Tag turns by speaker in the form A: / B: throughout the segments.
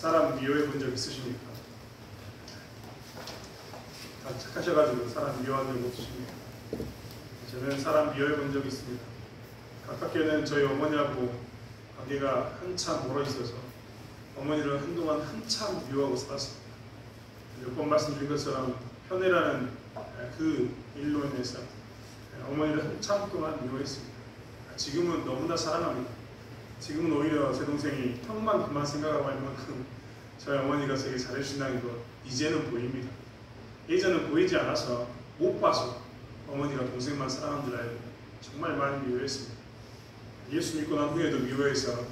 A: 사람 미워해 본 적 있으십니까? 다 착하셔가지고 사람 미워한 적 없으십니까? 저는 사람 미워해 본 적이 있습니다. 가깝게는 저희 어머니하고 관계가 한참 멀어 있어서 어머니를 한동안 한참 미워하고 살았습니다. 몇 번 말씀드린 것처럼 편애라는 그 일로 인해서 어머니를 한참 동안 미워했습니다. 지금은 너무나 사랑합니다. 지금은 오히려 제 동생이 형만 그만 생각하고 할 만큼 저희 어머니가 되게 잘해주신다는 것 이제는 보입니다. 예전은 보이지 않아서 못 봐서 어머니가 동생만 사랑한 줄 알고 정말 많이 미워했습니다. 예수 믿고 난 후에도 미워해서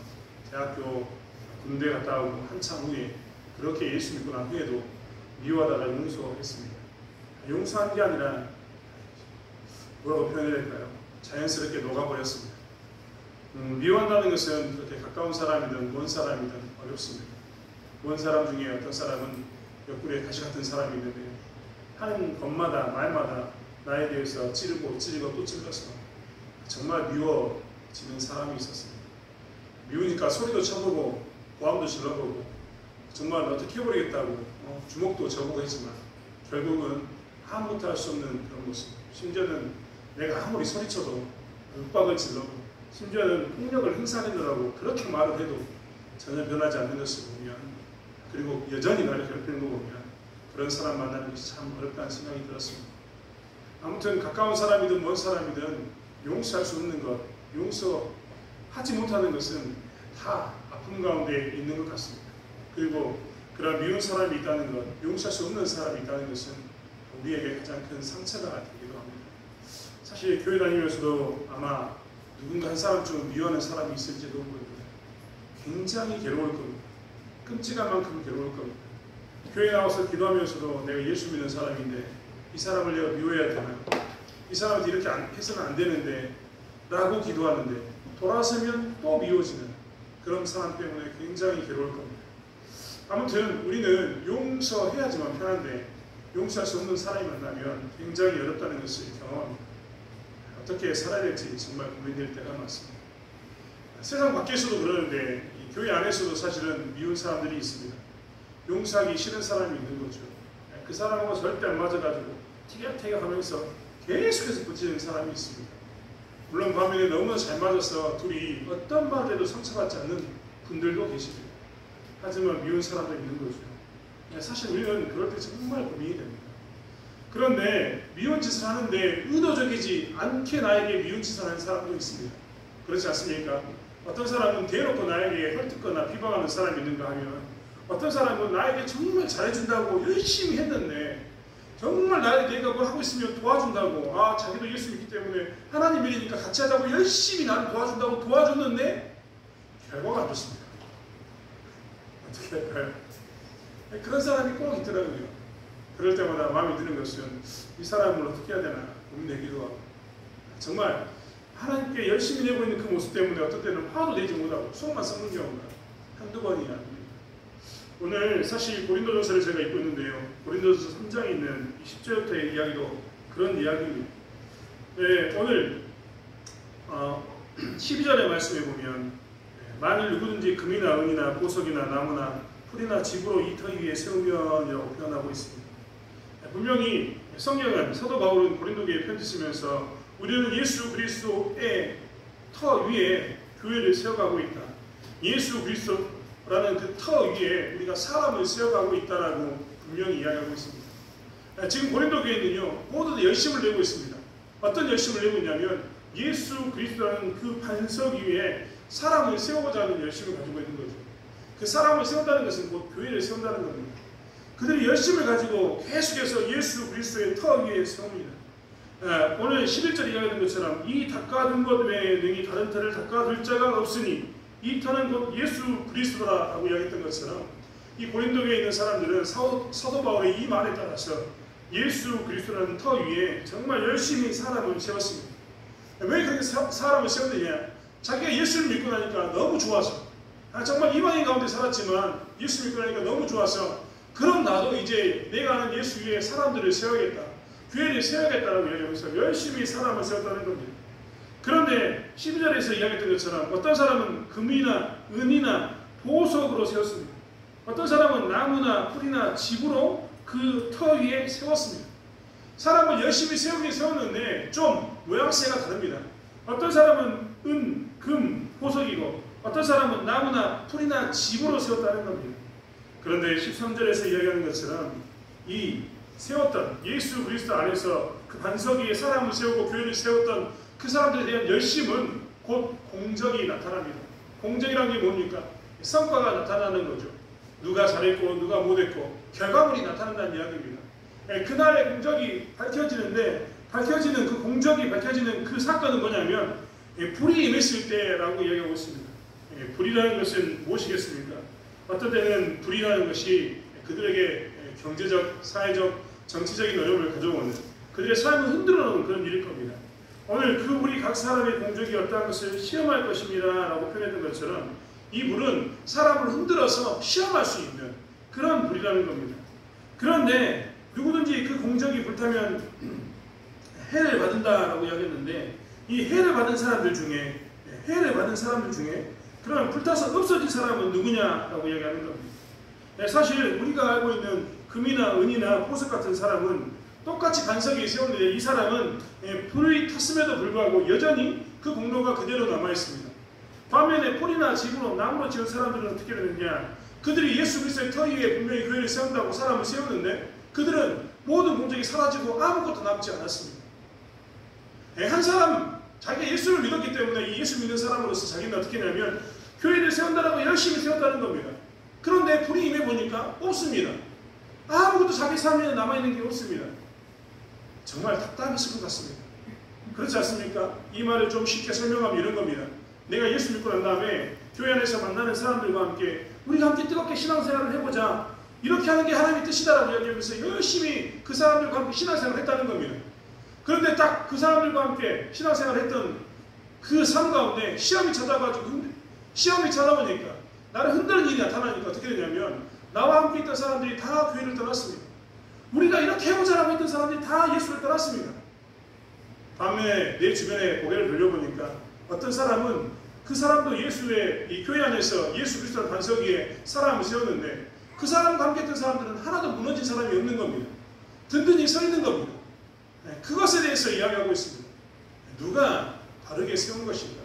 A: 대학교 군대 갔다 오고 한참 후에 그렇게 예수 믿고 난 후에도 미워하다가 용서했습니다. 용서한 게 아니라 뭐라고 표현해야 될까요? 자연스럽게 녹아버렸습니다. 미워한다는 것은 그렇게 가까운 사람이든 먼 사람이든 어렵습니다. 먼 사람 중에 어떤 사람은 옆구리에 가시 같은 사람이 있는데 하는 것마다 말마다 나에 대해서 찌르고 또 찔러서 정말 미워지는 사람이 있었습니다. 미우니까 소리도 쳐보고 고함도 질러보고 정말 어떻게 해버리겠다고 주먹도 져보고 했지만 결국은 아무것도 할 수 없는 그런 모습. 심지어는 내가 아무리 소리쳐도 윽박을 질러고 심지어는 폭력을 행사하려고 그렇게 말을 해도 전혀 변하지 않는 것을 보면 그리고 여전히 나를 괴롭히는 거 보면 그런 사람 만나는 것이 참 어렵다는 생각이 들었습니다. 아무튼 가까운 사람이든 먼 사람이든 용서할 수 없는 것, 용서하지 못하는 것은 다 아픔 가운데 있는 것 같습니다. 그리고 그런 미운 사람이 있다는 것, 용서할 수 없는 사람이 있다는 것은 우리에게 가장 큰 상처가 되기도 합니다. 사실 교회 다니면서도 아마 누군가 한 사람쯤 미워하는 사람이 있을지도 모릅니다. 굉장히 괴로울 겁니다. 끔찍한 만큼 괴로울 겁니다. 교회 나와서 기도하면서도 내가 예수 믿는 사람인데 이 사람을 내가 미워해야 되나? 이 사람한테 이렇게 해서는 안 되는데 라고 기도하는데 돌아서면 또 미워지는 그런 사람 때문에 굉장히 괴로울 겁니다. 아무튼 우리는 용서해야지만 편한데 용서할 수 없는 사람이 만나면 굉장히 어렵다는 것을 경험합니다. 어떻게 살아야 될지 정말 고민될 때가 많습니다. 세상 밖에서도 그러는데 교회 안에서도 사실은 미운 사람들이 있습니다. 용서하기 싫은 사람이 있는 거죠. 그 사람하고 절대 안 맞아가지고 티격태격하면서 계속해서 붙이는 사람이 있습니다. 물론 반면에 너무나 잘 맞아서 둘이 어떤 말을 해도 상처받지 않는 분들도 계십니다. 하지만 미운 사람도 있는 거죠. 사실 우리는 그럴 때 정말 고민이 됩니다. 그런데 미운 짓을 하는데 의도적이지 않게 나에게 미운 짓을 하는 사람도 있습니다. 그렇지 않습니까? 어떤 사람은 대놓고 나에게 헐뜯거나 비방하는 사람이 있는가 하면 어떤 사람은 나에게 정말 잘해준다고 열심히 했는데 정말 내가 뭘 하고 있으면 도와준다고 자기도 예수 믿기 때문에 하나님 일이니까 같이 하자고 열심히 나를 도와준다고 도와줬는데 결과가 안 좋습니다. 어떻게 할까요? 그런 사람이 꼭 있더라고요. 그럴 때마다 마음에 드는 것은 이 사람을 어떻게 해야 되나 고민되기도 하고 정말 하나님께 열심히 내고 있는 그 모습 때문에 어떤 때는 화도 내지 못하고 속만 썩는 경우가 한두 번이 아닙니다. 오늘 사실 고린도전서를 제가 읽고 있는데요. 고린도전서 3장에 있는 10절부터의 이야기도 그런 이야기입니다. 네, 오늘 12절의 말씀에 보면 만일 누구든지 금이나 은이나 보석이나 나무나 풀이나 집으로 이 터 위에 세우면이라고 표현하고 있습니다. 분명히 성경은 사도 바울은 고린도교에 편지 쓰면서 우리는 예수 그리스도의 터 위에 교회를 세워가고 있다. 예수 그리스도라는 그 터 위에 우리가 사람을 세워가고 있다라고 분명히 이야기하고 있습니다. 지금 고린도교회는요 모두 열심을 내고 있습니다. 어떤 열심을 내고 있냐면 예수 그리스도라는 그 반석 위에 사람을 세우고자 하는 열심을 가지고 있는 거죠. 그 사람을 세운다는 것은 곧 교회를 세운다는 겁니다. 그들이 열심을 가지고 계속해서 예수 그리스도의 터 위에 세웁니다. 오늘 11절에 이야기된 것처럼 이 닦아둔 것 외에 능히 다른 터를 닦아둘 자가 없으니 이 터는 곧 예수 그리스도라고 이야기했던 것처럼 이 고린도교에 있는 사람들은 사도 바울의 이 말에 따라서 예수 그리스도라는 터 위에 정말 열심히 사람을 세웠습니다. 왜 그렇게 사람을 세웠느냐? 자기가 예수를 믿고 나니까 너무 좋아서 정말 이방인 가운데 살았지만 예수 믿고 나니까 너무 좋아서 그럼 나도 이제 내가 아는 예수 위에 사람들을 세워야겠다. 교회를 세워야겠다라고 이야기하면서 열심히 사람을 세웠다는 겁니다. 그런데 12절에서 이야기했던 것처럼 어떤 사람은 금이나 은이나 보석으로 세웠습니다. 어떤 사람은 나무나 풀이나 집으로 그 터 위에 세웠습니다. 사람은 열심히 세우긴 세웠는데 좀 모양새가 다릅니다. 어떤 사람은 은, 금, 보석이고 어떤 사람은 나무나 풀이나 집으로 세웠다는 겁니다. 그런데 13절에서 이야기하는 것처럼 이 세웠던 예수 그리스도 안에서 그 반석 위에 사람을 세우고 교회를 세웠던 그 사람들에 대한 열심은 곧 공적이 나타납니다. 공적이라는 게 뭡니까? 성과가 나타나는 거죠. 누가 잘했고 누가 못했고 결과물이 나타난다는 이야기입니다. 그날의 공적이 밝혀지는데 밝혀지는 그 공적이 밝혀지는 그 사건은 뭐냐면 불이 임했을 때라고 이야기하고 있습니다. 불이라는 것은 무엇이겠습니까? 어떤 때는 불이라는 것이 그들에게 경제적, 사회적, 정치적인 어려움을 가져오는 그들의 삶을 흔들어 놓은 그런 일일 겁니다. 오늘 그 우리 각 사람의 공적이 어떠한 것을 시험할 것입니다 라고 표현했던 것처럼 이 불은 사람을 흔들어서 시험할 수 있는 그런 불이라는 겁니다. 그런데 누구든지 그 공적이 불타면 해를 받는다라고 이야기했는데 이 해를 받은 사람들 중에 그럼 불타서 없어진 사람은 누구냐라고 이야기하는 겁니다. 사실 우리가 알고 있는 금이나 은이나 보석 같은 사람은 똑같이 반석 위에 세웠는데 이 사람은 불이 탔음에도 불구하고 여전히 그 공로가 그대로 남아있습니다. 반면에 풀이나 집으로 나무로 지은 사람들은 어떻게 되느냐? 그들이 예수 그리스도의 터 위에 분명히 교회를 세운다고 사람을 세웠는데 그들은 모든 공적이 사라지고 아무것도 남지 않았습니다. 한 사람 자기가 예수를 믿었기 때문에 이 예수 믿는 사람으로서 자기는 어떻게 하냐면 교회를 세운다라고 열심히 세웠다는 겁니다. 그런데 불이 임해보니까 없습니다. 아무것도 자기 삶에 남아있는 게 없습니다. 정말 답답했을 것 같습니다. 그렇지 않습니까? 이 말을 좀 쉽게 설명하면 이런 겁니다. 내가 예수 믿고 난 다음에 교회 안에서 만나는 사람들과 함께 우리가 함께 뜨겁게 신앙생활을 해보자. 이렇게 하는 게 하나님의 뜻이다라고 이야기하면서 열심히 그 사람들과 함께 신앙생활을 했다는 겁니다. 그런데 딱 그 사람들과 함께 신앙생활을 했던 그 삶 가운데 시험이 찾아오니까 나를 흔드는 일이 나타나니까 어떻게 되냐면 나와 함께 있던 사람들이 다 교회를 떠났습니다. 우리가 이렇게 해보자라고 했던 사람들이 다 예수를 떠났습니다. 밤에 내 주변에 고개를 돌려보니까 어떤 사람은 그 사람도 예수의 이 교회 안에서 예수 그리스도의 반석 위에 사람을 세웠는데 그 사람과 함께 했던 사람들은 하나도 무너진 사람이 없는 겁니다. 든든히 서 있는 겁니다. 그것에 대해서 이야기하고 있습니다. 누가 바르게 세운 것인가?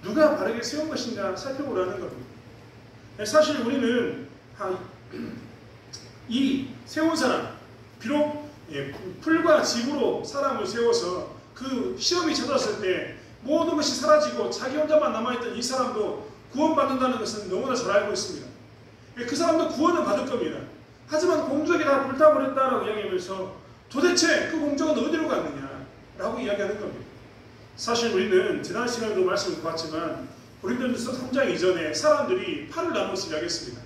A: 누가 바르게 세운 것인가 살펴보라는 겁니다. 사실 우리는 이 세운 사람, 비록 풀과 집으로 사람을 세워서 그 시험이 찾아왔을 때 모든 것이 사라지고 자기 혼자만 남아있던 이 사람도 구원받는다는 것은 너무나 잘 알고 있습니다. 그 사람도 구원을 받을 겁니다. 하지만 공적이 다 불타버렸다라고 이야기하면서 도대체 그 공적은 어디로 갔느냐라고 이야기하는 겁니다. 사실 우리는 지난 시간에도 말씀을 봤지만 고린도전서 3장 이전에 사람들이 팔을 나눠서 이야기했습니다.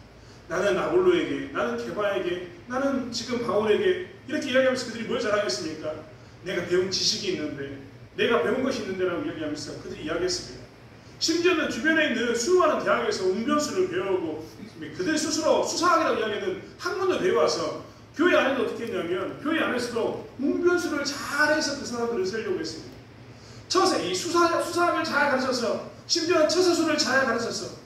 A: 나는 아볼로에게, 나는 게바에게, 나는 지금 바울에게 이렇게 이야기하면서 그들이 뭘 자랑했습니까? 내가 배운 지식이 있는데, 내가 배운 것이 있는데라고 이야기하면서 그들이 이야기했습니다. 심지어는 주변에 있는 수많은 대학에서 웅변수를 배우고 그들 스스로 수사학이라고 이야기하는 학문을 배워와서 교회 안에도 어떻게 했냐면 교회 안에서도 웅변수를 잘해서 그 사람들을 세우려고 했습니다. 이 수사학을 잘 가르쳐서 심지어는 처세술을 잘 가르쳐서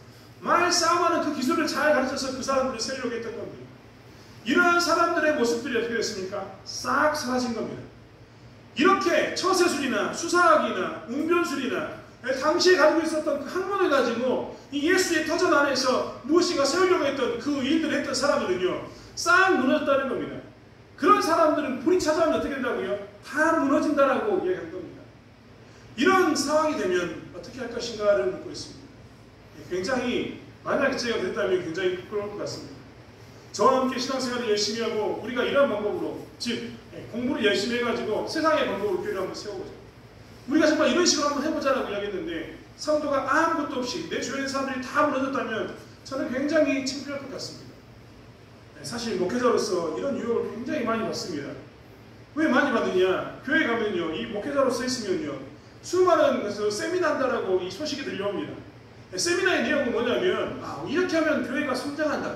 A: 말 싸움하는 그 기술을 잘 가르쳐서 그 사람들을 세우려고 했던 겁니다. 이러한 사람들의 모습들이 어떻게 됐습니까? 싹 사라진 겁니다. 이렇게 처세술이나 수사학이나 웅변술이나 당시에 가지고 있었던 그 학문을 가지고 이 예수의 터전 안에서 무엇인가 세우려고 했던 그 일들을 했던 사람들은요 싹 무너졌다는 겁니다. 그런 사람들은 불이 찾아오면 어떻게 된다고요? 다 무너진다라고 이야기한 겁니다. 이런 상황이 되면 어떻게 할 것인가를 묻고 있습니다. 굉장히 만약에 제가 됐다면 굉장히 부끄러울 것 같습니다. 저와 함께 신앙생활을 열심히 하고 우리가 이런 방법으로 즉 공부를 열심히 해가지고 세상의 방법으로 교회를 한번 세워보자. 우리가 정말 이런 식으로 한번 해보자라고 이야기했는데 성도가 아무것도 없이 내 주변의 사람들이 다 무너졌다면 저는 굉장히 창피할 것 같습니다. 사실 목회자로서 이런 유혹을 굉장히 많이 받습니다. 왜 많이 받느냐? 교회 가면요 이 목회자로서 있으면요 수많은 세미나 한다라고 이 소식이 들려옵니다. 세미나의 내용은 뭐냐면 이렇게 하면 교회가 성장한다.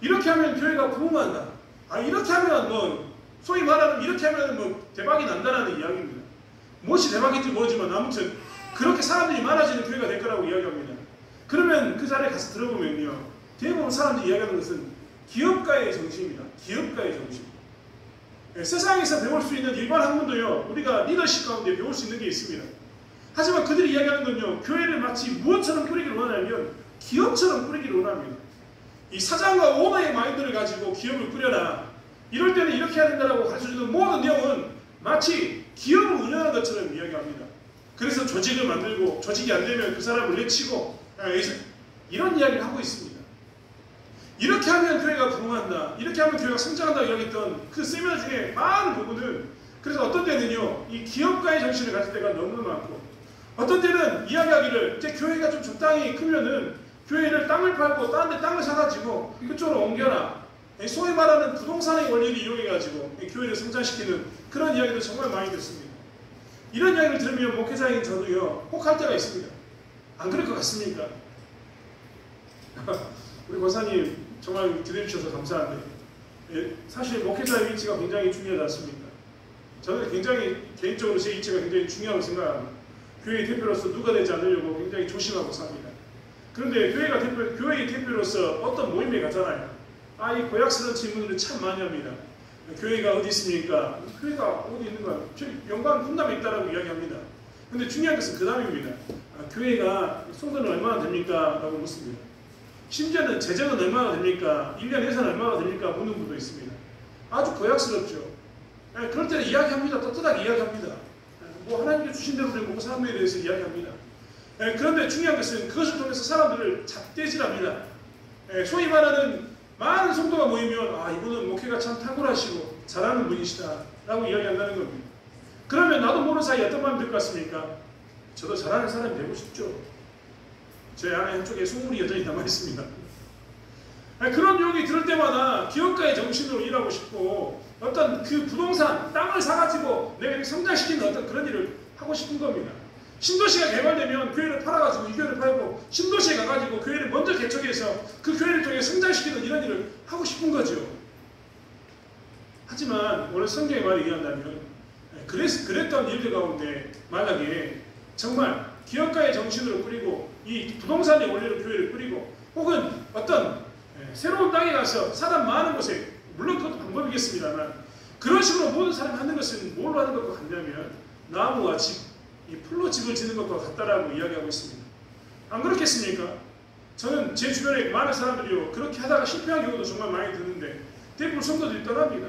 A: 이렇게 하면 교회가 부흥한다. 이렇게 하면 소위 말하는 이렇게 하면 대박이 난다라는 이야기입니다. 무엇이 대박인지 모르지만 아무튼 그렇게 사람들이 많아지는 교회가 될 거라고 이야기합니다. 그러면 그 자리에 가서 들어보면요 대부분 사람들이 이야기하는 것은 기업가의 정신입니다. 기업가의 정신. 세상에서 배울 수 있는 일반 학문도요, 우리가 리더십 가운데 배울 수 있는 게 있습니다. 하지만 그들이 이야기하는 건요, 교회를 마치 무엇처럼 꾸리기를 원하냐면 기업처럼 꾸리기를 원합니다. 이 사장과 오너의 마인드를 가지고 기업을 꾸려라. 이럴 때는 이렇게 해야 된다고 가르쳐주는 모든 내용은 마치 기업을 운영하는 것처럼 이야기합니다. 그래서 조직을 만들고 조직이 안 되면 그 사람을 내치고 이런 이야기를 하고 있습니다. 이렇게 하면 교회가 부흥한다. 이렇게 하면 교회가 성장한다 이야기했던 그 세미나 중에 많은 부분은 그래서 어떤 때는요, 이 기업가의 정신을 가질 때가 너무 많고 어떤 때는 이야기하기를 이제 교회가 좀 적당히 크면은 교회를 땅을 팔고 다른 데 땅을 사가지고 그쪽으로 옮겨라. 소위 말하는 부동산의 원리를 이용해가지고 교회를 성장시키는 그런 이야기도 정말 많이 듣습니다. 이런 이야기를 들으면 목회자인 저도요, 혹할 때가 있습니다. 안 그럴 것 같습니까? 우리 권사님 정말 기대해 주셔서 감사한데 사실 목회자의 위치가 굉장히 중요하지 않습니까? 저는 굉장히 개인적으로 제 위치가 굉장히 중요하다고 생각합니다. 교회의 대표로서 누가 되지 않으려고 굉장히 조심하고 삽니다. 그런데 교회의 대표로서 어떤 모임에 가잖아요. 이 고약스러운 질문을 참 많이 합니다. 교회가 어디 있습니까? 교회가 어디 있는가? 저기 영광 분담에 있다라고 이야기합니다. 근데 중요한 것은 그 다음입니다. 교회가 성도는 얼마나 됩니까? 라고 묻습니다. 심지어는 재정은 얼마나 됩니까? 1년 예산 얼마나 됩니까? 묻는 분도 있습니다. 아주 고약스럽죠. 그럴 때는 이야기합니다. 떳떳하게 이야기합니다. 뭐 하나님께 주신 대로 되고 그 사람에 대해서 이야기합니다. 그런데 중요한 것은 그것을 통해서 사람들을 잣대질합니다. 소위 말하는 많은 성도가 모이면 이분은 목회가 참 탁월하시고 잘하는 분이시다 라고 이야기한다는 겁니다. 그러면 나도 모르는 사이에 어떤 마음이 들 것 같습니까? 저도 잘하는 사람이 되고 싶죠. 제 안에 한쪽에 속물이 여전히 남아있습니다. 그런 유혹이 들을 때마다 기업가의 정신으로 일하고 싶고 어떤 그 부동산, 땅을 사가지고 내가 성장시키는 어떤 그런 일을 하고 싶은 겁니다. 신도시가 개발되면 교회를 팔아가지고 이 교회를 팔고 신도시에 가가지고 교회를 먼저 개척해서 그 교회를 통해 성장시키는 이런 일을 하고 싶은 거죠. 하지만 오늘 성경의 말을 이해한다면 그랬던 일들 가운데 만약에 정말 기업가의 정신으로 꾸리고 이 부동산의 원리로 교회를 꾸리고 혹은 어떤 새로운 땅에 가서 사람 많은 곳에 물론 그것도 방법이겠습니다만 그런 식으로 모든 사람이 하는 것은 뭘로 하는 것과 같냐면 나무와 집, 이 풀로 집을 짓는 것과 같다라고 이야기하고 있습니다. 안 그렇겠습니까? 저는 제 주변에 많은 사람들이요 그렇게 하다가 실패한 경우도 정말 많이 듣는데 대부분 성도들이 떠납니다.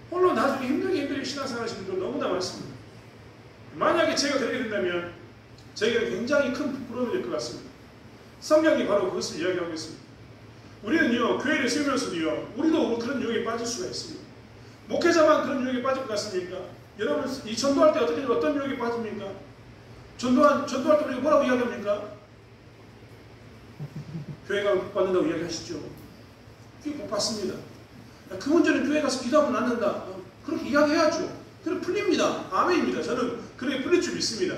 A: 홀로 나중에 힘들게 신앙생활 하시는 분들 너무나 많습니다. 만약에 제가 그렇게 된다면 저에게는 굉장히 큰 부끄러움이 될 것 같습니다. 성경이 바로 그것을 이야기하고 있습니다. 우리는요 교회를 세우면서도요 우리도 그런 유혹에 빠질 수가 있습니다. 목회자만 그런 유혹에 빠질 것 같습니까? 여러분 이 전도할 때 어떤 유혹에 빠집니까? 전도할 때 우리가 뭐라고 이야기합니까? 교회가 복 받는다고 이야기하시죠. 그게 복 받습니다. 그 문제는 교회 가서 기도하면 낫는다. 그렇게 이야기해야죠. 그래 풀립니다. 아멘입니다. 저는 그렇게 풀릴 줄 믿습니다.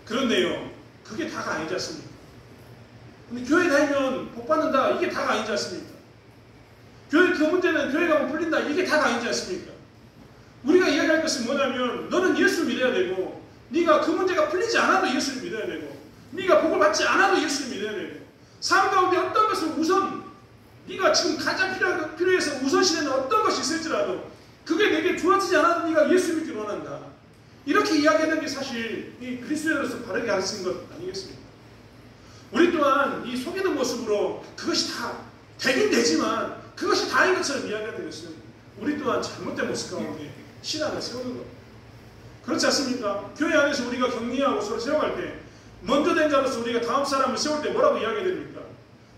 A: 그런데요 그게 다가 아니지 않습니까? 근데 교회 다니면 복 받는다. 이게 다가 아니지 않습니까? 교회 그 문제는 교회 가면 풀린다. 이게 다가 아니지 않습니까? 우리가 이야기할 것은 뭐냐면 너는 예수를 믿어야 되고 네가 그 문제가 풀리지 않아도 예수를 믿어야 되고 네가 복을 받지 않아도 예수를 믿어야 되고 삶 가운데 어떤 것을 우선 네가 지금 가장 필요해서 우선시되는 어떤 것이 있을지라도 그게 내게 주어지지 않아도 네가 예수 믿기를 원한다. 이렇게 이야기하는 게 사실 이 그리스도인으로서 바르게 가르치는 것 아니겠습니까? 우리 또한 이 속이는 모습으로 그것이 다 되긴 되지만 그것이 다인 것처럼 이야기하는 것은 우리 또한 잘못된 모습 가운데 신앙을 세우는 겁니다. 그렇지 않습니까? 교회 안에서 우리가 격리하고 서로 세워갈 때 먼저 된 자로서 우리가 다음 사람을 세울 때 뭐라고 이야기해야 됩니까?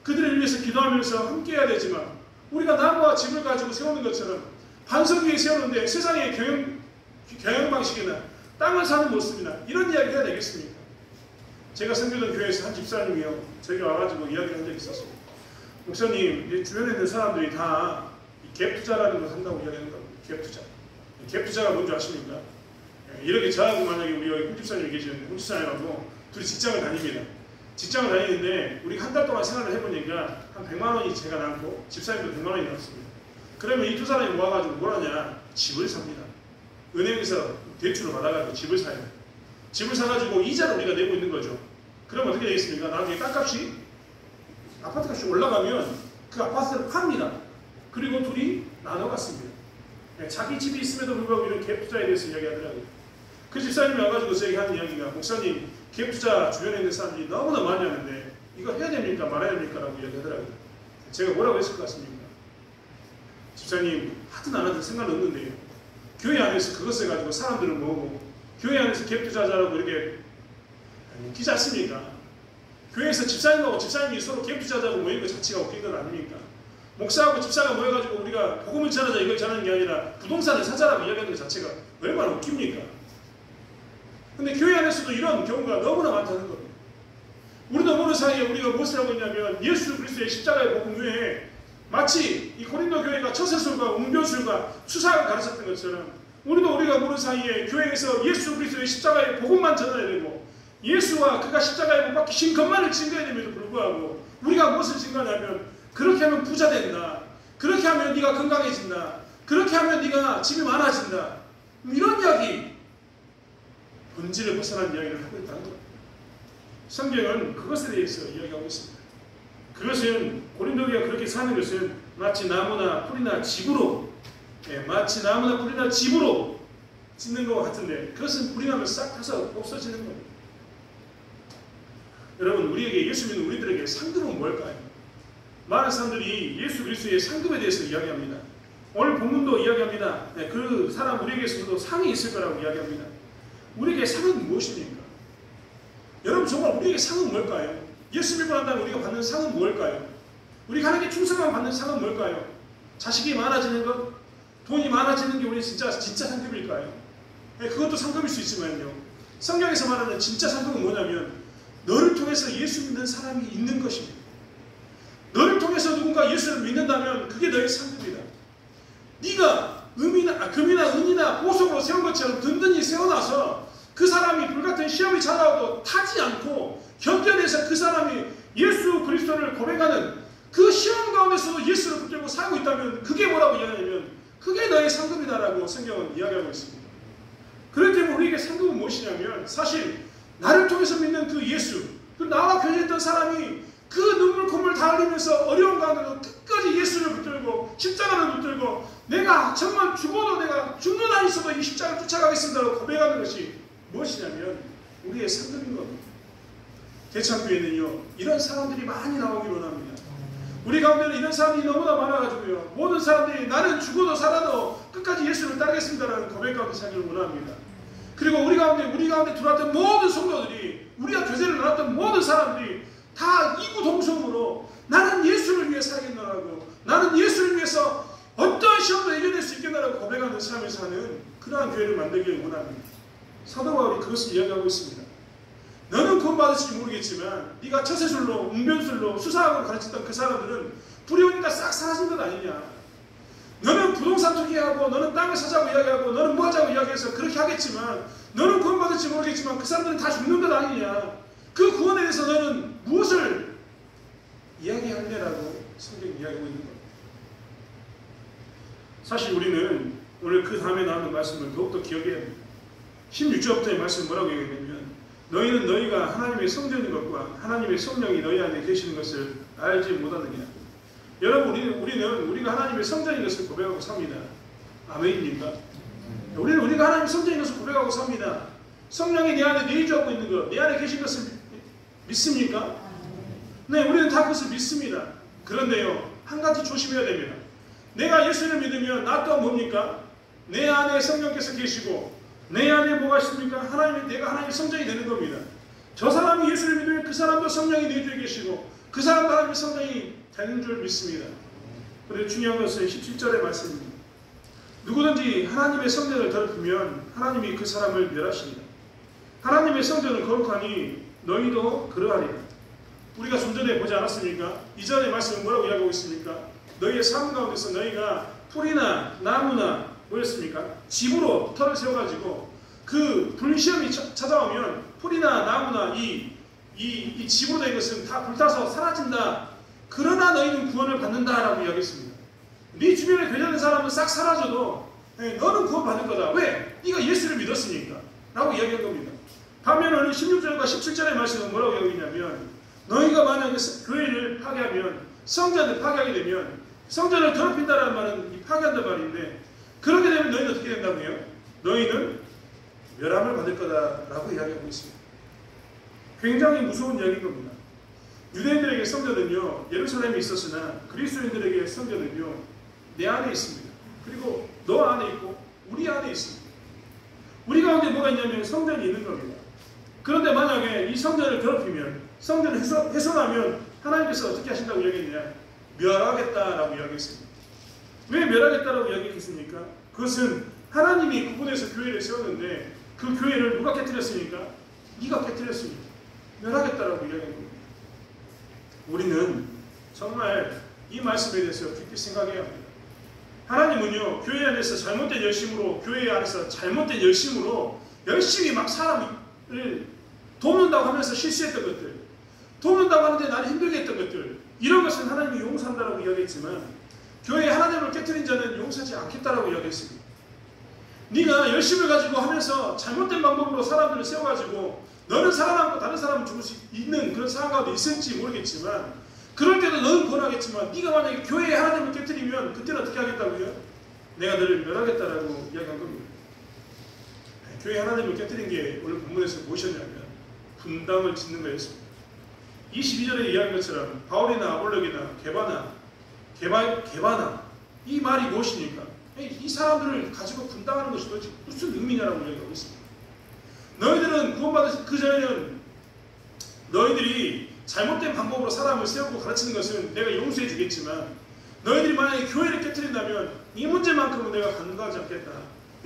A: 그들을 위해서 기도하면서 함께 해야 되지만 우리가 나무와 집을 가지고 세우는 것처럼 반석 위에 세우는데 세상의 경영 방식이나 땅을 사는 모습이나 이런 이야기 해야 되겠습니까? 제가 섬기던 교회에서 한 집사님이요 저기 와가지고 이야기를 한 적이 있었습니다. 목사님 주변에 있는 사람들이 다 갭 투자라는 걸 한다고 이야기하는 겁니다. 갭 투자. 갭 투자가 뭔지 아십니까? 이렇게 저하고 만약에 우리 여기 홍집사님이 계시는데 홍집사님하고 둘이 직장을 다닙니다. 직장을 다니는데 우리가 한 달 동안 생활을 해보니까 한 100만 원이 제가 남고 집사님도 100만 원이 남습니다. 그러면 이 두 사람이 모아가지고 뭘 하냐? 집을 삽니다. 은행에서 대출을 받아가지고 집을 사요. 집을 사가지고 이자를 우리가 내고 있는 거죠. 그럼 어떻게 되겠습니까? 나중에 땅값이 아파트값이 올라가면 그 아파트를 팝니다. 그리고 둘이 나눠갔습니다. 자기 집이 있음에도 불구하고 이런 갭투자에 대해서 이야기하더라고요. 그 집사님이 와가지고 저에게 하는 이야기가, 목사님, 갭투자 주변에 있는 사람들이 너무나 많이 하는데 이거 해야 됩니까 말아야 됩니까? 라고 이야기하더라고요. 제가 뭐라고 했을 것 같습니까? 집사님, 하든 안 하든 상관없는데요. 교회 안에서 그것을 가지고 사람들을 모으고 교회 안에서 갭투자자라고 이렇게 웃기지 않습니까? 교회에서 집사님하고 집사님이 서로 갭투자자고 모이는 것 자체가 웃긴 건 아닙니까? 목사하고 집사가 모여가지고 우리가 복음을 전하자 이걸 전하는 게 아니라 부동산을 사자라고 이야기하는 것 자체가 얼마나 웃깁니까? 근데 교회 안에서도 이런 경우가 너무나 많다는 겁니다. 우리도 모르는 사이에 우리가 무엇을 하고 있냐면 예수 그리스도의 십자가의 복음 외에 마치 이 고린도 교회가 처세술과 웅변술과 수사를 가르쳤던 것처럼 우리가 모르는 사이에 교회에서 예수 그리스도의 십자가의 복음만 전해야 되고 예수와 그가 십자가에 못 박히신 것만을 증거해야 됨에도 불구하고 우리가 무엇을 증거하냐면 그렇게 하면 부자 된다. 그렇게 하면 네가 건강해진다. 그렇게 하면 네가 집이 많아진다. 이런 이야기, 본질을 벗어난 이야기를 하고 있다는 것. 성경은 그것에 대해서 이야기하고 있습니다. 그것은 고린도 교회가 그렇게 사는 것은 마치 나무나 풀이나 집으로 짓는 것 같은데 그것은 불이 나면 싹 타서 없어지는 겁니다. 여러분, 우리에게 예수 믿는 우리들에게 상급은 뭘까요? 많은 사람들이 예수 그리스도의 상급에 대해서 이야기합니다. 오늘 본문도 이야기합니다. 그 사람 우리에게서도 상이 있을 거라고 이야기합니다. 우리에게 상은 무엇입니까? 여러분, 정말 우리에게 상은 뭘까요? 예수 믿고 난 다음에 우리가 받는 상은 뭘까요? 우리가 하나님께 충성하면 받는 상은 뭘까요? 자식이 많아지는 것? 돈이 많아지는 게 우리 진짜 상급일까요? 그것도 상급일 수 있지만요. 성경에서 말하는 진짜 상급은 뭐냐면 너를 통해서 예수 믿는 사람이 있는 것입니다. 너를 통해서 누군가 예수를 믿는다면 그게 너의 상급이다. 네가 금이나 은이나 보석으로 세운 것처럼 든든히 세워놔서 그 사람이 불같은 시험이 찾아와도 타지 않고 견뎌내서 그 사람이 예수 그리스도를 고백하는 그 시험 가운데서도 예수를 붙들고 살고 있다면 그게 뭐라고 이야기하냐면 그게 너의 상급이다라고 성경은 이야기하고 있습니다. 그렇기 때문에 우리에게 상급은 무엇이냐면 사실 나를 통해서 믿는 그 예수, 그 나와 교제했던 사람이 그 눈물 콧물 다 흘리면서 어려운 가운데도 끝까지 예수를 붙들고 십자가를 붙들고 내가 정말 죽어도 내가 죽는 한 있어도 이 십자가를 쫓아가겠습니다라고 고백하는 것이 무엇이냐면 우리의 상급인 겁니다. 대창교회는요 이런 사람들이 많이 나오기를 원합니다. 우리 가운데는 이런 사람들이 너무나 많아가지고요 모든 사람들이 나는 죽어도 살아도 끝까지 예수를 따르겠습니다라는 고백 가운데 살기를 원합니다. 그리고 우리 가운데 들어왔던 모든 성도들이 우리가 교제를 나눴던 모든 사람들이 다 이구동성으로 나는 예수를 위해 살겠노라고 나는 예수를 위해서 어떤 시험도 이겨낼 수 있겠노라고 고백하는 삶을 사는 그러한 교회를 만들기를 원합니다. 사도 바울이 그것을 이야기하고 있습니다. 너는 구원받을지 모르겠지만 네가 처세술로 웅변술로 수사학으로 가르쳤던 그 사람들은 불이 오니까 싹 사라진 것 아니냐. 너는 부동산 투기하고 너는 땅을 사자고 이야기하고 너는 뭐 하자고 이야기해서 그렇게 하겠지만 너는 구원받을지 모르겠지만 그 사람들은 다 죽는 것 아니냐. 그 구원에 대해서 너는 무엇을 이야기할래라고 성경이 이야기하고 있는 겁니다. 사실 우리는 오늘 그 다음에 나오는 말씀을 더욱더 기억해야 합니다. 16절부터의 말씀은 뭐라고 얘기하냐면 너희는 너희가 하나님의 성전인 것과 하나님의 성령이 너희 안에 계시는 것을 알지 못하느냐. 여러분 우리가 하나님의 성전인 것을 고백하고 삽니다. 아멘입니까? 우리가 하나님의 성전인 것을 고백하고 삽니다. 성령이 내 안에 내주하고 있는 것, 내 안에 계신 것을 믿습니까? 네, 우리는 다 그것을 믿습니다. 그런데요, 한 가지 조심해야 됩니다. 내가 예수를 믿으면 나 또한 뭡니까? 내 안에 성령께서 계시고 내 안에 뭐가 있습니까? 내가 하나님의 성전이 되는 겁니다. 저 사람이 예수를 믿으면 그 사람도 성령이 내 주에 계시고 그 사람도 하나님의 성령이 되는 줄 믿습니다. 그런데 중요한 것은 17절의 말씀입니다. 누구든지 하나님의 성전을 더럽히면 하나님이 그 사람을 멸하십니다. 하나님의 성전은 거룩하니 너희도 그러하리라. 우리가 좀 전에 보지 않았습니까? 이전의 말씀은 뭐라고 이야기하고 있습니까? 너희의 삶 가운데서 너희가 풀이나 나무나 뭐였습니까? 집으로 터를 세워가지고 그 불시험이 찾아오면 풀이나 나무나 이 집으로 된 것은 다 불타서 사라진다. 그러나 너희는 구원을 받는다라고 이야기했습니다. 네 주변에 교제하는 사람은 싹 사라져도 너는 구원 받을 거다. 왜? 네가 예수를 믿었으니까 라고 이야기한 겁니다. 반면에 16절과 17절의 말씀은 뭐라고 이야기하냐면 너희가 만약에 교회를 파괴하면 성전을 파괴하게 되면, 성전을 더럽힌다는 말은 이 파괴한다는 말인데, 그렇게 되면 너희는 어떻게 된다고요? 너희는 멸함을 받을 거다라고 이야기하고 있습니다. 굉장히 무서운 이야기인 겁니다. 유대인들에게 성전은요, 예루살렘에 있었으나 그리스도인들에게 성전은요, 내 안에 있습니다. 그리고 너 안에 있고 우리 안에 있습니다. 우리 가운데 뭐가 있냐면 성전이 있는 겁니다. 그런데 만약에 이 성전을 더럽히면, 성전을 훼손하면 하나님께서 어떻게 하신다고 이야기했느냐? 멸하겠다라고 이야기했습니다. 왜 멸하겠다라고 이야기했습니까? 그것은 하나님이 구분해서 교회를 세웠는데 그 교회를 누가 깨뜨렸습니까? 네가 깨뜨렸습니다. 멸하겠다라고 이야기한 겁니다. 우리는 정말 이 말씀에 대해서 깊이 생각해야 합니다. 하나님은요, 교회 안에서 잘못된 열심으로, 교회 안에서 잘못된 열심으로 열심히 막 사람을 돕는다고 하면서 실수했던 것들, 돕는다고 하는데 나는 힘들게 했던 것들, 이런 것은 하나님이 용서한다라고 이야기했지만 교회에 하나님을 깨뜨린 자는 용서하지 않겠다라고 이야기했습니다. 네가 열심을 가지고 하면서 잘못된 방법으로 사람들을 세워가지고 너는 살아남고 다른 사람은 죽을 수 있는 그런 상황 가운데 있을지 모르겠지만, 그럴 때도 너는 권하겠지만 네가 만약에 교회에 하나님을 깨뜨리면 그때는 어떻게 하겠다고요? 내가 너를 멸하겠다라고 이야기한 겁니다. 교회에 하나님을 깨뜨린 게 오늘 본문에서 무엇이었냐면 분당을 짓는 거였습니다. 22절에 이야기한 것처럼 바울이나 아볼록이나 게바나 이 말이 무엇입니까? 이 사람들을 가지고 분당하는 것이 도대체 무슨 의미냐라고 이야기하고 있습니다. 너희들은 구원받으신 그 전에는 너희들이 잘못된 방법으로 사람을 세우고 가르치는 것은 내가 용서해 주겠지만, 너희들이 만약에 교회를 깨뜨린다면 이 문제만큼은 내가 간과하지 않겠다.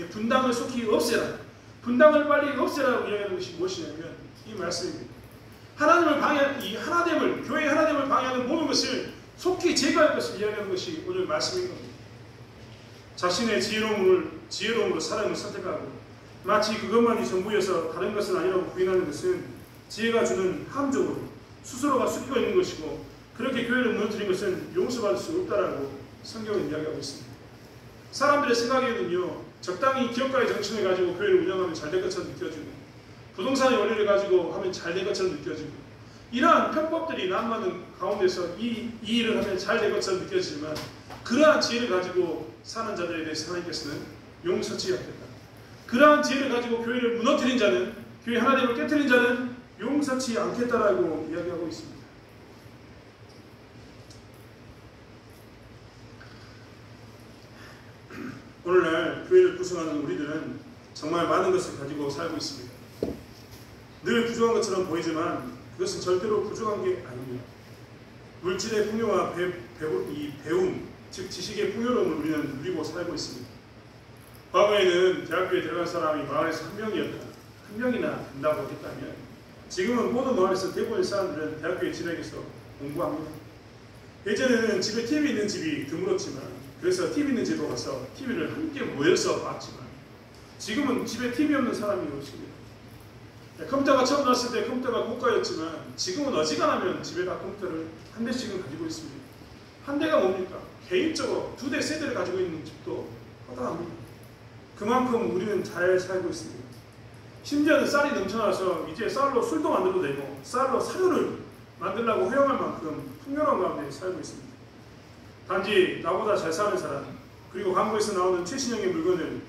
A: 분당을 속히 없애라. 분당을 빨리 없애라고 이야기하는 것이 무엇이냐면 이 말씀입니다. 하나님을 방해하는, 이 하나됨을, 교회의 하나됨을 방해하는 모든 것을 속히 제거할 것을 이야기하는 것이 오늘 말씀인 겁니다. 자신의 지혜로움으로 사랑을 선택하고 마치 그것만이 전부여서 다른 것은 아니라고 부인하는 것은 지혜가 주는 함정으로 스스로가 숨기고 있는 것이고, 그렇게 교회를 무너뜨린 것은 용서받을 수 없다라고 성경은 이야기하고 있습니다. 사람들의 생각에는요, 적당히 기업가의 정신을 가지고 교회를 운영하면 잘 될 것처럼 느껴지고, 부동산의 원리를 가지고 하면 잘 될 것처럼 느껴지고, 이러한 편법들이 남많은 가운데서 이 일을 하면 잘 될 것처럼 느껴지지만, 그러한 지혜를 가지고 사는 자들에 대해서 하나님께서는 용서치 않겠다. 그러한 지혜를 가지고 교회를 무너뜨린 자는, 교회 하나님을 깨뜨린 자는 용서치 않겠다라고 이야기하고 있습니다. 오늘날 교회를 구성하는 우리들은 정말 많은 것을 가지고 살고 있습니다. 늘 부족한 것처럼 보이지만 그것은 절대로 부족한 게 아닙니다. 물질의 풍요와 배움, 즉 지식의 풍요로움을 우리는 누리고 살고 있습니다. 과거에는 대학교에 들어간 사람이 마을에서 한 명이나 된다고 했다면, 지금은 모든 마을에서 대부분의 사람들은 대학교에 진학해서 공부합니다. 예전에는 집에 TV 있는 집이 드물었지만, 그래서 TV 있는 집으로 가서 TV를 함께 모여서 봤지만, 지금은 집에 TV 없는 사람이 없습니다. 컴퓨터가 처음 나왔을 때 컴퓨터가 고가였지만 지금은 어지간하면 집에 다 컴퓨터를 한 대씩은 가지고 있습니다. 한 대가 뭡니까? 개인적으로 2대, 3대를 가지고 있는 집도 허다합니다. 그만큼 우리는 잘 살고 있습니다. 심지어는 쌀이 넘쳐나서 이제 쌀로 술도 만들어도 되고 쌀로 사료를 만들려고 허용할 만큼 풍요로운 가운데 살고 있습니다. 단지 나보다 잘 사는 사람, 그리고 광고에서 나오는 최신형의 물건을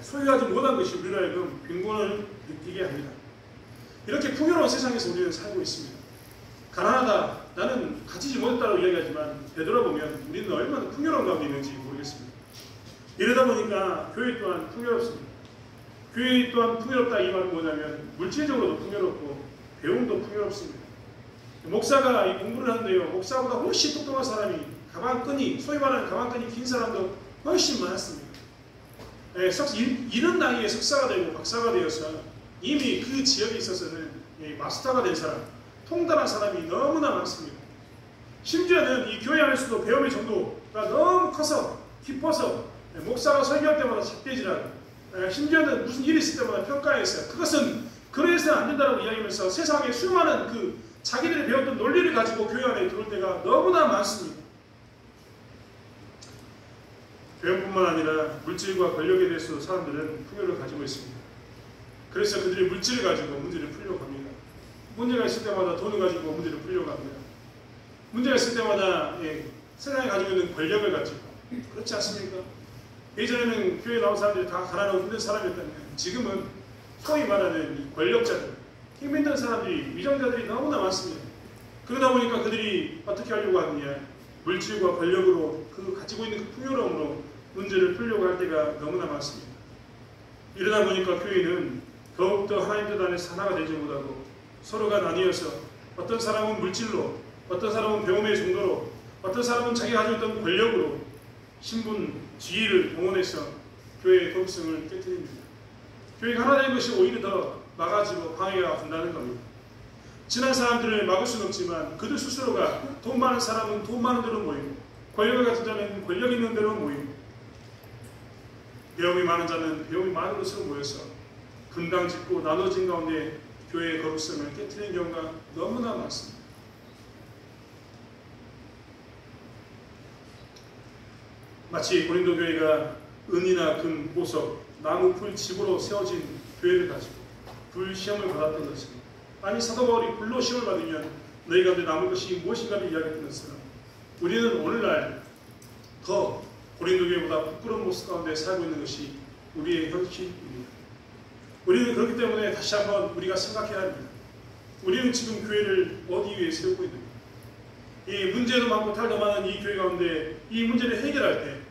A: 소유하지 못한 것이 우리로 하여금 빈곤을 느끼게 합니다. 이렇게 풍요로운 세상에서 우리는 살고 있습니다. 가난하다, 나는 가지지 못했다고 이야기하지만 되돌아보면 우리는 얼마나 풍요로운 가운데 있는지 모르겠습니다. 이러다 보니까 교회 또한 풍요롭습니다. 교회 또한 풍요롭다 이 말은 뭐냐면 물질적으로도 풍요롭고 배움도 풍요롭습니다. 목사가 이 공부를 하는데요, 목사보다 훨씬 똑똑한 사람이 가방끈이, 소위 말하는 가방끈이 긴 사람도 훨씬 많았습니다. 이른 나이에 석사가 되고 박사가 되어서 이미 그 지역에 있어서는 마스터가 된 사람, 통달한 사람이 너무나 많습니다. 심지어는 이 교회 안에서도 배움의 정도가 너무 커서 깊어서 목사가 설교할 때마다 작대질하고, 심지어는 무슨 일이 있을 때마다 평가했어요. 그것은 그래서는 안 된다고 이야기하면서 세상에 수많은 그 자기들이 배웠던 논리를 가지고 교회 안에 들어올 때가 너무나 많습니다. 배움뿐만 아니라 물질과 권력에 대해서 사람들은 풍요를 가지고 있습니다. 그래서 그들이 물질을 가지고 문제를 풀려고 합니다. 문제가 있을 때마다 돈을 가지고 문제를 풀려고 합니다. 문제가 있을 때마다 세상에 가지고 있는 권력을 가지고, 그렇지 않습니까? 예전에는 교회에 나온 사람들이 다 가난하고 힘든 사람이었다면 지금은 소위 말하는 이 권력자들, 힘 있는 사람들이, 위정자들이 너무나 많습니다. 그러다 보니까 그들이 어떻게 하려고 하느냐, 물질과 권력으로 그 가지고 있는 그 풍요로움으로 문제를 풀려고 할 때가 너무나 많습니다. 이러다 보니까 교회는 더욱더 하나님 뜻 안에서 하나가 되지 못하고 서로가 나뉘어서 어떤 사람은 물질로, 어떤 사람은 배움의 정도로, 어떤 사람은 자기가 가지고 있던 권력으로 신분, 지위를 동원해서 교회의 거룩성을 깨뜨립니다. 교회가 하나 되는 것이 오히려 더 막아지고 방해가 된다는 겁니다. 지난 사람들을 막을 수는 없지만 그들 스스로가 돈 많은 사람은 돈 많은 대로 모이고, 권력을 가진 자는 권력 있는 대로 모이고, 배움이 많은 자는 배움이 많은 것으로 모여서 분당 짓고 나눠진 가운데 교회의 거룩성을 깨뜨리는 경우가 너무나 많습니다. 마치 고린도 교회가 은이나 금, 보석, 나무, 풀, 집으로 세워진 교회를 가지고 불 시험을 받았던 것입니다. 아니, 사도 바울이 불로 시험을 받으면 너희 가운데 남을 것이 무엇인가를 이야기했던 것처럼 우리는 오늘날 더 고린도 교회보다 부끄러운 모습 가운데 살고 있는 것이 우리의 현실입니다. 우리는 그렇기 때문에 다시 한번 우리가 생각해야 합니다. 우리는 지금 교회를 어디 위에 세우고 있는가? 이 문제도 많고 탈도 많은 이 교회 가운데 이 문제를 해결할 때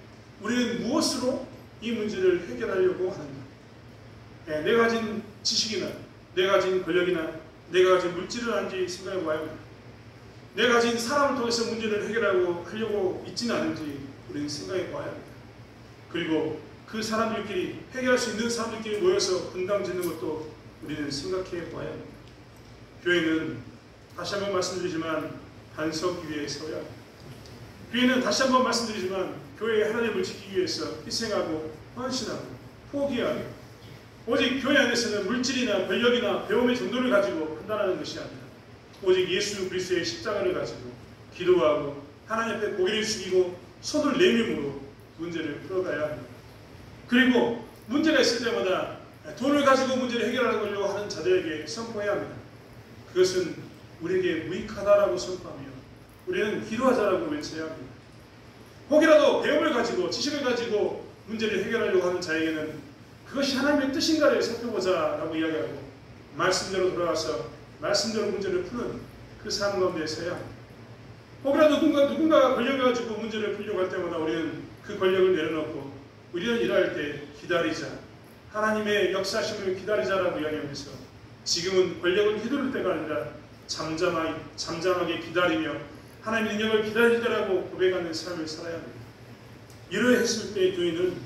A: 우리는 무엇으로 이 문제를 해결하려고 하는가? 내가 가진 지식이나 내가 가진 권력이나 내가 가진 물질을 아는지 생각해 봐야 합니다. 내가 가진 사람을 통해서 문제를 하려고 있지는 않은지 우리는 생각해 봐야 합니다. 그리고 그 사람들끼리, 해결할 수 있는 사람들끼리 모여서 분당 짓는 것도 우리는 생각해 봐야 합니다. 교회는 다시 한번 말씀드리지만 반석 위에 서야 합니다. 교회는 다시 한번 말씀드리지만 교회의 하나님을 지키기 위해서 희생하고 헌신하고 포기하고, 오직 교회 안에서는 물질이나 권력이나 배움의 정도를 가지고 판단하는 것이 아니라 오직 예수 그리스도의 십자가를 가지고 기도하고 하나님 앞에 고개를 숙이고 손을 내밀므로 문제를 풀어가야 합니다. 그리고 문제가 있을 때마다 돈을 가지고 문제를 해결하려고 하는 자들에게 선포해야 합니다. 그것은 우리에게 무익하다라고 선포하며 우리는 기도하자라고 외쳐야 합니다. 혹이라도 배움을 가지고 지식을 가지고 문제를 해결하려고 하는 자에게는 그것이 하나님의 뜻인가를 살펴보자라고 이야기하고 말씀대로 돌아가서 말씀대로 문제를 푸는 그 삶 가운데 서야 합니다. 혹이라도 누군가가 권력을 가지고 문제를 풀려고 할 때마다 우리는 그 권력을 내려놓고 우리는 일할 때 기다리자, 하나님의 역사심을 기다리자라고 이야기하면서 지금은 권력을 휘두를 때가 아니라 잠잠하게 기다리며 하나님의 능력을 기다릴 때라고 고백하는 삶을 살아야 합니다. 이러했을 때 교회는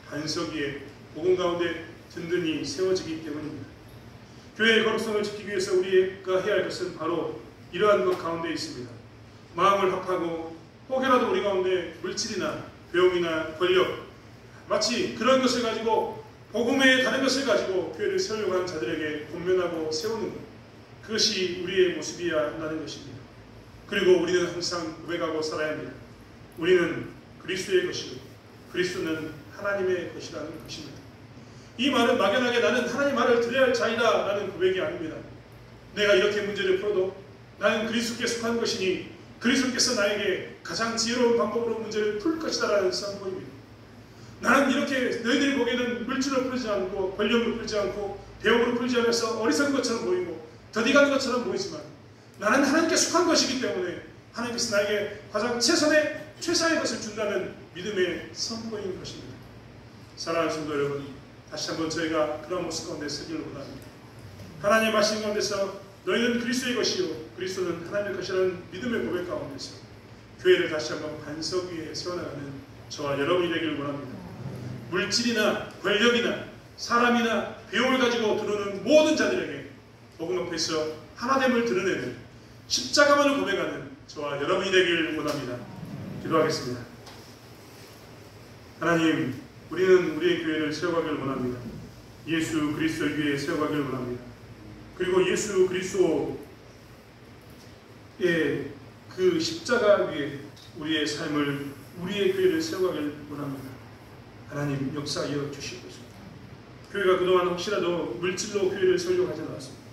A: 반석 위에 복음 가운데 든든히 세워지기 때문입니다. 교회의 거룩성을 지키기 위해서 우리가 해야 할 것은 바로 이러한 것 가운데 있습니다. 마음을 합하고 혹여라도 우리 가운데 물질이나 배움이나 권력, 마치 그런 것을 가지고 복음 외에 다른 것을 가지고 교회를 세우려고 하는 자들에게 권면하고 세우는 것, 그것이 우리의 모습이어야 한다는 것입니다. 그리고 우리는 항상 고백하고 살아야 합니다. 우리는 그리스도의 것이고 그리스도는 하나님의 것이라는 것입니다. 이 말은 막연하게 나는 하나님 말을 들어야 할 자이다 라는 고백이 아닙니다. 내가 이렇게 문제를 풀어도 나는 그리스도께 속한 것이니 그리스도께서 나에게 가장 지혜로운 방법으로 문제를 풀 것이다 라는 선포입니다. 나는 이렇게 너희들이 보기에는 물질로 풀지 않고 권력으로 풀지 않고 배움으로 풀지 않아서 어리석은 것처럼 보이고 더디가는 것처럼 보이지만 나는 하나님께 속한 것이기 때문에 하나님께서 나에게 가장 최선의 것을 준다는 믿음의 선포인 것입니다. 사랑하는 성도 여러분, 다시 한번 저희가 그런 모습 가운데 서기를 원합니다. 하나님의 말씀 가운데서 너희는 그리스도의 것이요 그리스도는 하나님의 것이라는 믿음의 고백 가운데서 교회를 다시 한번 반석 위에 세워나가는 저와 여러분이 되기를 원합니다. 물질이나 권력이나 사람이나 배움을 가지고 드러내는 모든 자들에게 복음 앞에서 하나됨을 드러내는 십자가만을 고백하는 저와 여러분이 되기를 원합니다. 기도하겠습니다. 하나님, 우리는 우리의 교회를 세워가기를 원합니다. 예수 그리스도 위에 세워가기를 원합니다. 그리고 예수 그리스도의 그 십자가 위에 우리의 삶을, 우리의 교회를 세워가기를 원합니다. 하나님 역사하여 주시옵소서. 교회가 그동안 혹시라도 물질로 교회를 세우려고 하지 않았습니다.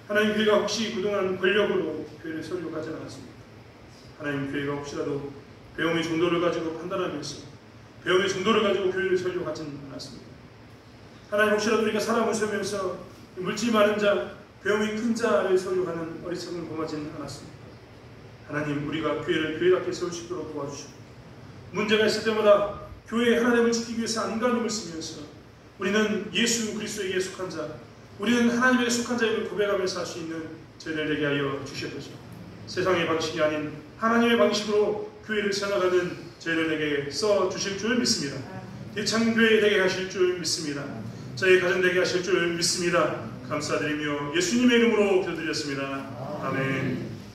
A: 하나님, 교회가 혹시 그동안 권력으로 교회를 세우려고 하지 않았습니다. 하나님, 교회가 혹시라도 배움의 정도를 가지고 판단하면서 배움의 정도를 가지고 교회를 세우려고 하진 않았습니다. 하나님, 혹시라도 우리가 사람을 세우면서 물질 많은 자, 배움이 큰 자를 세우려고 하는 어리석음을 범하지는 않았습니다. 하나님, 우리가 교회를 교회답게 세울 수 있도록 도와주시고, 문제가 있을 때마다 교회의 하나님을 지키기 위해서 안간힘을 쓰면서 우리는 예수 그리스도에게 속한 자, 우리는 하나님에게 속한 자임을 고백하면서 할 수 있는 저희들 되게 하여 주시옵소서. 세상의 방식이 아닌 하나님의 방식으로 교회를 세워나가는 저희들에게 써주실 줄 믿습니다. 대창교회 되게 하실 줄 믿습니다. 저희 가정 되게 하실 줄 믿습니다. 감사드리며 예수님의 이름으로 기도드렸습니다. 아멘.